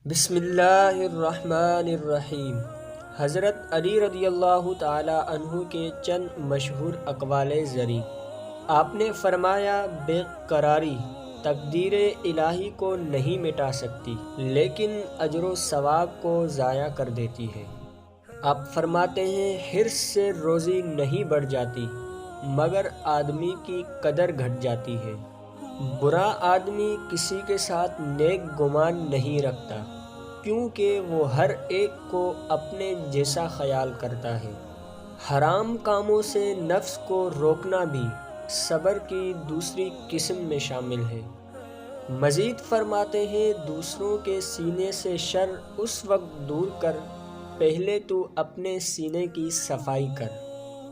بسم اللہ الرحمن الرحیم۔ حضرت علی رضی اللہ تعالی عنہ کے چند مشہور اقوال زرعی۔ آپ نے فرمایا، بے قراری تقدیر الہی کو نہیں مٹا سکتی لیکن اجر و ثواب کو ضائع کر دیتی ہے۔ آپ فرماتے ہیں، حرص سے روزی نہیں بڑھ جاتی مگر آدمی کی قدر گھٹ جاتی ہے۔ برا آدمی کسی کے ساتھ نیک گمان نہیں رکھتا کیونکہ وہ ہر ایک کو اپنے جیسا خیال کرتا ہے۔ حرام کاموں سے نفس کو روکنا بھی صبر کی دوسری قسم میں شامل ہے۔ مزید فرماتے ہیں، دوسروں کے سینے سے شر اس وقت دور کر پہلے تو اپنے سینے کی صفائی کر۔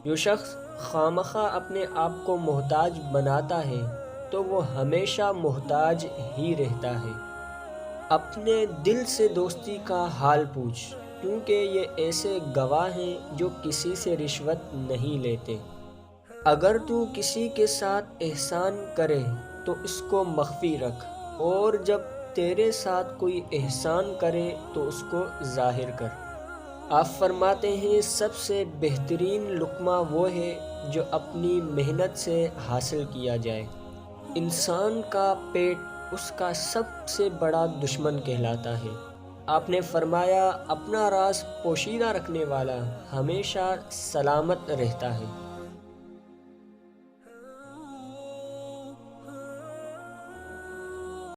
جو شخص خواہ اپنے آپ کو محتاج بناتا ہے تو وہ ہمیشہ محتاج ہی رہتا ہے۔ اپنے دل سے دوستی کا حال پوچھ کیونکہ یہ ایسے گواہ ہیں جو کسی سے رشوت نہیں لیتے۔ اگر تو کسی کے ساتھ احسان کرے تو اس کو مخفی رکھ، اور جب تیرے ساتھ کوئی احسان کرے تو اس کو ظاہر کر۔ آپ فرماتے ہیں، سب سے بہترین لقمہ وہ ہے جو اپنی محنت سے حاصل کیا جائے۔ انسان کا پیٹ اس کا سب سے بڑا دشمن کہلاتا ہے۔ آپ نے فرمایا، اپنا راز پوشیدہ رکھنے والا ہمیشہ سلامت رہتا ہے۔